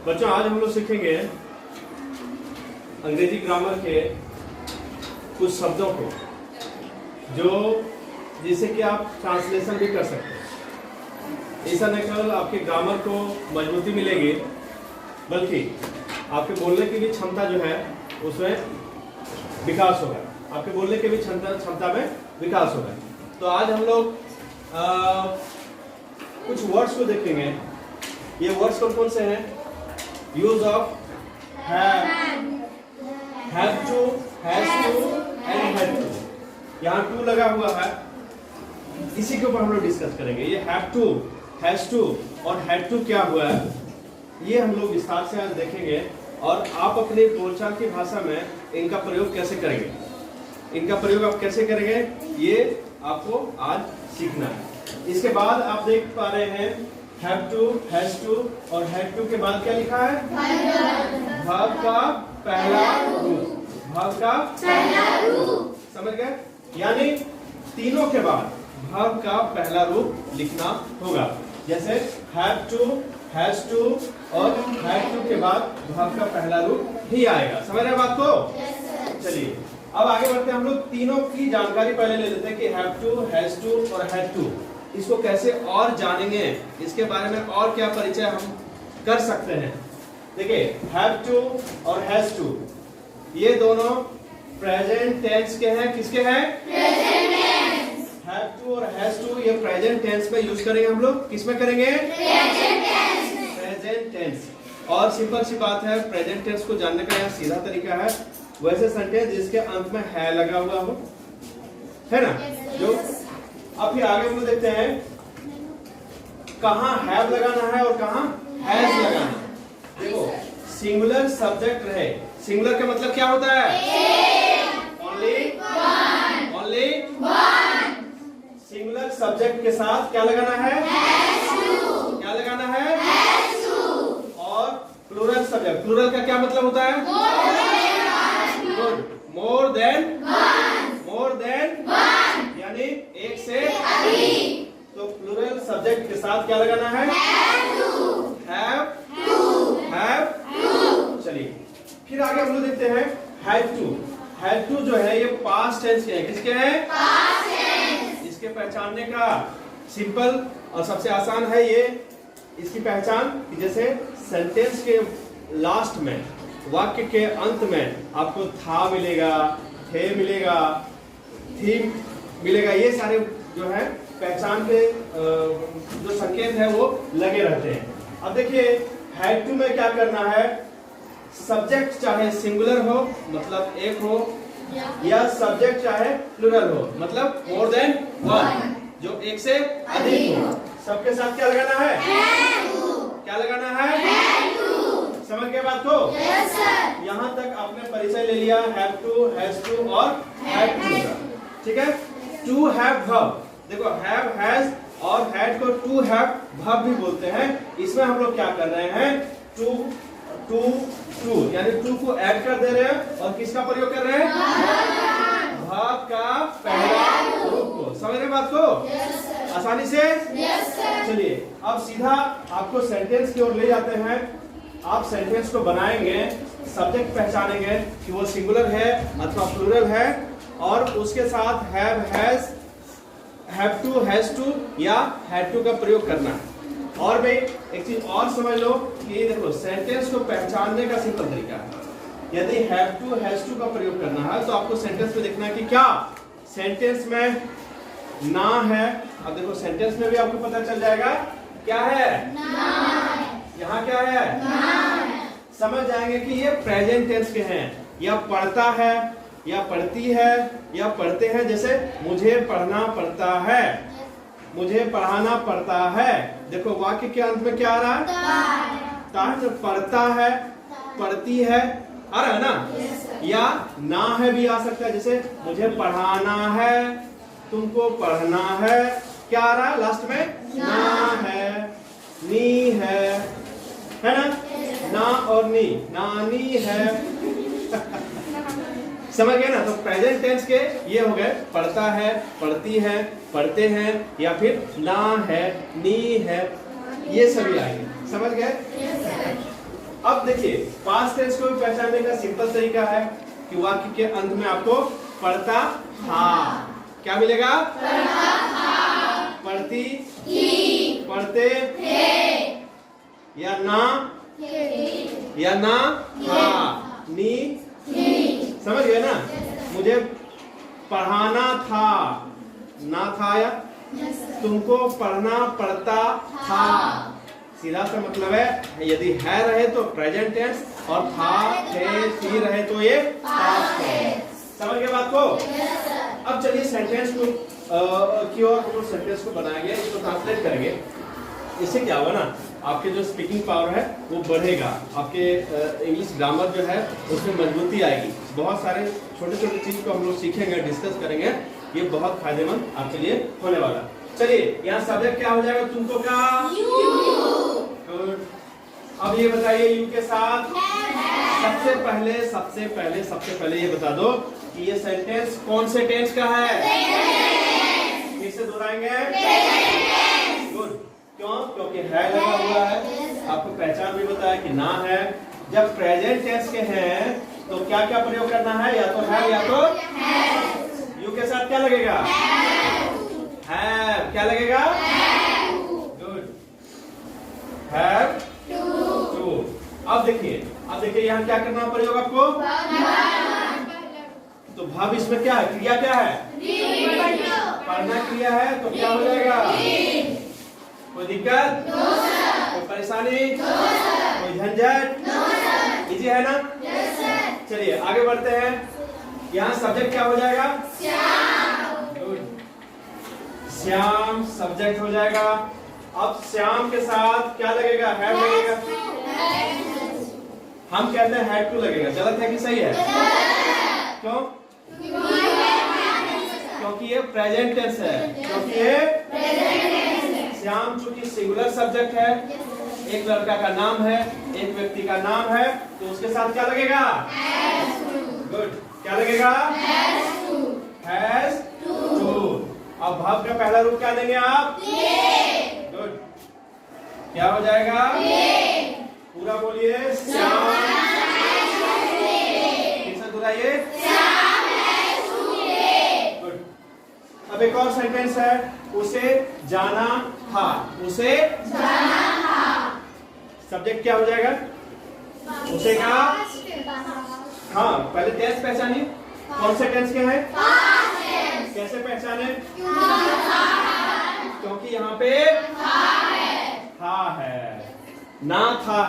बच्चों आज हम लोग सीखेंगे अंग्रेजी ग्रामर के कुछ शब्दों को जो जिसे कि आप ट्रांसलेशन भी कर सकते हैं। ऐसा न केवल आपके ग्रामर को मजबूती मिलेगी बल्कि आपके बोलने की भी क्षमता जो है उसमें विकास होगा। आपके बोलने की भी क्षमता में विकास होगा। तो आज हम लोग कुछ वर्ड्स को देखेंगे। ये वर्ड्स कौन कौन से हैं? Use of have to, has to and had to. यहाँ टू लगा हुआ है, इसी के ऊपर हम लोग डिस्कस करेंगे। ये हैव टू, हैज टू और हैड टू क्या हुआ है ये हम लोग विस्तार से आज देखेंगे और आप अपनी बोलचाल की भाषा में इनका प्रयोग कैसे करेंगे, इनका प्रयोग आप कैसे करेंगे ये आपको आज सीखना है। इसके बाद आप देख पा रहे हैं हैव टू, हैज टू और हैड टू के बाद क्या लिखा है? वर्ब का पहला रूप। वर्ब का पहला रूप, समझ गए? यानी तीनों के बाद वर्ब का पहला रूप लिखना होगा। जैसे हैव टू, हैज टू और हैड टू के बाद वर्ब का पहला रूप ही आएगा। समझ रहे बात को? चलिए अब आगे बढ़ते हैं। हम लोग तीनों की जानकारी पहले ले लेते हैं कि हैव टू, हैज टू और हैड टू इसको कैसे और जानेंगे, इसके बारे में और क्या परिचय हम कर सकते हैं। देखिए हैव टू और हैज टू ये दोनों प्रेजेंट टेंस के हैं। किसके हैं? Present tense. हैव टू और हैज टू ये प्रेजेंट टेंस में यूज करेंगे हम लोग। किसमें करेंगे? Present tense. Present tense. और सिंपल सी बात है, प्रेजेंट टेंस को जानने का यह सीधा तरीका है वैसे सेंटेंस जिसके अंत में है लगा हुआ हो, है ना? जो अब फिर आगे हम लोग देखते हैं कहाँ हैव लगाना है और कहाँ हैज लगाना है। देखो सिंगुलर सब्जेक्ट रहे। सिंगुलर का मतलब क्या होता है? Only one. Only one. Singular subject के साथ क्या लगाना है? क्या लगाना है? और प्लूरल सब्जेक्ट, प्लूरल का क्या मतलब होता है? More than one. More than one यानी एक से अधिक। तो प्लूरल सब्जेक्ट के साथ क्या लगाना है? Have to. चलिए फिर आगे हम लोग देखते हैं हैड टू। हैड टू जो है ये पास्ट टेंस के हैं। किसके हैं? Past tense. इसके पहचानने का सिंपल और सबसे आसान है ये इसकी पहचान कि जैसे सेंटेंस के लास्ट में, वाक्य के अंत में आपको था मिलेगा, थे मिलेगा, थी मिलेगा। ये सारे जो है पहचान के जो संकेत है वो लगे रहते हैं। अब देखिए हैड टू में क्या करना है? सब्जेक्ट चाहे सिंगुलर हो मतलब एक हो या सब्जेक्ट चाहे प्लूरल हो मतलब मोर देन वन जो एक से अधिक हो, सबके साथ क्या लगाना है? क्या लगाना है? समझ गए बात को? yes, sir. यहाँ तक आपने परिचय ले लिया हैव टू, हैज टू और हैड टू का। ठीक है? To have verb. देखो हैव, हैज और हैड को टू हैव वर्ब भी बोलते हैं। इसमें हम लोग क्या कर रहे हैं? टू टू टू यानी टू को ऐड कर दे रहे हैं और किसका प्रयोग कर रहे हैं? वर्ब का पहला रूप को। समझ रहे बात को? yes, आसानी से? yes, चलिए अब सीधा आपको सेंटेंस की ओर ले जाते हैं। आप सेंटेंस को बनाएंगे, सब्जेक्ट पहचानेंगे कि वो सिंगुलर है अथवा प्लूरल है और उसके साथ have, has, have to, has to या हैड टू का प्रयोग करना है। और भाई एक चीज और समझ लो कि देखो सेंटेंस को पहचानने का सिंपल तरीका है। यदि हैव टू, हैज टू का प्रयोग करना है तो आपको सेंटेंस में देखना है कि क्या सेंटेंस में ना है। अब देखो सेंटेंस में भी आपको पता चल जाएगा क्या है? यहाँ क्या है? समझ जाएंगे कि ये प्रेजेंट टेंस के हैं। या पढ़ता है या पढ़ती है या पढ़ते हैं। जैसे मुझे पढ़ना पड़ता है, मुझे पढ़ाना पड़ता है। देखो वाक्य के अंत में क्या आ रहा है? तो पढ़ता है, पढ़ती है आ रहा है ना? yes, या ना है भी आ सकता है। जैसे मुझे पढ़ाना है, तुमको पढ़ना है। क्या आ रहा है लास्ट में? ना है, नी है ना? ना और नी, नानी है। समझ गए ना? तो प्रेजेंट टेंस के ये हो गए पढ़ता है, पढ़ती है, पढ़ते हैं या फिर ना है, नी है, ये सभी आएंगे। समझ गए? अब देखिए पास्ट टेंस को पहचानने का सिंपल तरीका है कि वाक्य के अंत में आपको पढ़ता था क्या मिलेगा? पढ़ता था, पढ़ती थी, पढ़ते थे, या ना था, नी समझ गए ना? मुझे पढ़ाना था, ना था या तुमको पढ़ना पड़ता था। सीधा सा मतलब है यदि है रहे तो प्रेजेंट टेंस और था थे थी रहे तो ये पास्ट टेंस। समझ गए बात को? अब चलिए सेंटेंस को की ओर हम सेंटेंस को बनाएंगे, इसको ट्रांसलेट करेंगे। इससे क्या होगा ना, आपके जो स्पीकिंग पावर है वो बढ़ेगा, आपके इंग्लिश ग्रामर जो है उसमें मजबूती आएगी। बहुत सारे छोटे छोटे चीज को हम लोग सीखेंगे, डिस्कस करेंगे, ये बहुत फायदेमंद आपके लिए होने वाला। चलिए यहाँ सब्जेक्ट क्या हो जाएगा तुमको का? अब ये बताइए यू के साथ सबसे पहले ये बता दो कि ये सेंटेंस कौन से टेंस का है? फिर से दोहराएंगे। गुड। क्यों? क्योंकि है लगा हुआ है, आपको पहचान भी बताया कि ना है। जब प्रेजेंट टेंस के हैं तो क्या क्या प्रयोग करना है? या तो है या तो यू के साथ क्या लगेगा? हैव। क्या लगेगा? गुड। Have to. अब देखिए यहाँ क्या करना प्रयोग आपको? तो भाव इसमें क्या है? क्रिया क्या है? पढ़ना क्रिया है तो क्या हो जाएगा? कोई दिक्कत? कोई परेशानी? कोई झंझट? इजी है ना? चलिए आगे बढ़ते हैं। यहाँ सब्जेक्ट क्या हो जाएगा? श्याम सब्जेक्ट हो जाएगा। अब श्याम के साथ क्या लगेगा? हैव लगेगा। हम कहते हैं हैड टू लगेगा। गलत है कि सही है? क्यों? क्योंकि ये प्रेजेंट टेंस है। श्याम चूंकि सिंगुलर सब्जेक्ट है, एक लड़का का नाम है, एक व्यक्ति का नाम है, तो उसके साथ क्या लगेगा? गुड। क्या लगेगा? Has to. अब भाव का पहला रूप क्या देंगे आप? गुड। क्या हो जाएगा? पूरा बोलिए। श्याम। फिर से दोहराइए। गुड। अब एक और सेंटेंस है, उसे जाना था। उसे जाना था। सब्जेक्ट क्या हो जाएगा? उसे का? हाँ, पहले टेंस पहचानिए। कौन से टेंस के हैं? कैसे पहचाने? क्योंकि यहाँ पे था है, ना था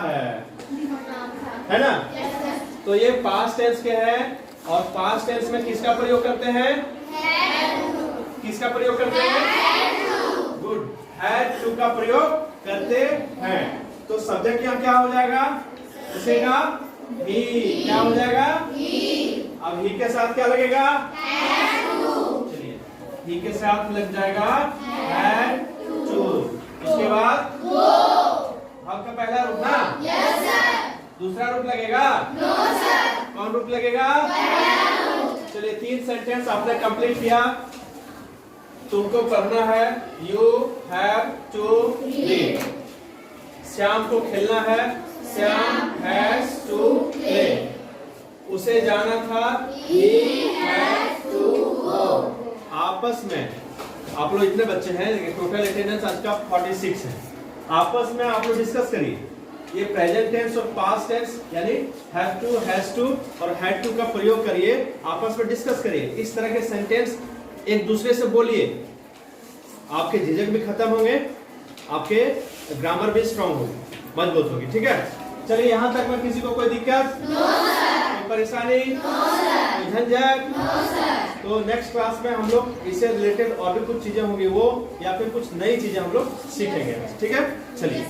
है ना? तो ये पास्ट टेंस के हैं और पास्ट टेंस में किसका प्रयोग करते हैं? किसका प्रयोग करते हैं? गुड। हैड टू का प्रयोग करते हैं। तो सब्जेक्ट यहाँ क्या हो जाएगा? उसे का ही। क्या हो जाएगा? अब ही के साथ क्या लगेगा? चलिए ही के साथ लग जाएगा हैड टू। उसके बाद भाव का पहला रूप ना? दूसरा रूप लगेगा? कौन रूप लगेगा? चलिए 3 सेंटेंस आपने कंप्लीट किया। तुमको पढ़ना है, you have to read. Shyam को खेलना है, श्याम हैज टू प्ले। उसे जाना था, he had to go। आपस में आप लोग इतने बच्चे हैं, टोटल अटेंडेंस आज का 46 है। आपस में आप लोग डिस्कस करिए ये प्रेजेंट टेंस और पास्ट टेंस यानी हैव टू, हैज टू और हैड टू का प्रयोग करिए, आपस में डिस्कस करिए। इस तरह के सेंटेंस एक दूसरे से बोलिए, आपके झिझक भी खत्म होंगे, आपके ग्रामर भी स्ट्रांग होगी, मजबूत होगी। ठीक है, चलिए यहाँ तक में किसी को कोई दिक्कत? कोई परेशानी? कोई झंझट? तो नेक्स्ट क्लास में हम लोग इससे रिलेटेड और भी कुछ चीजें होंगी वो, या फिर कुछ नई चीजें हम लोग सीखेंगे। ठीक है, चलिए।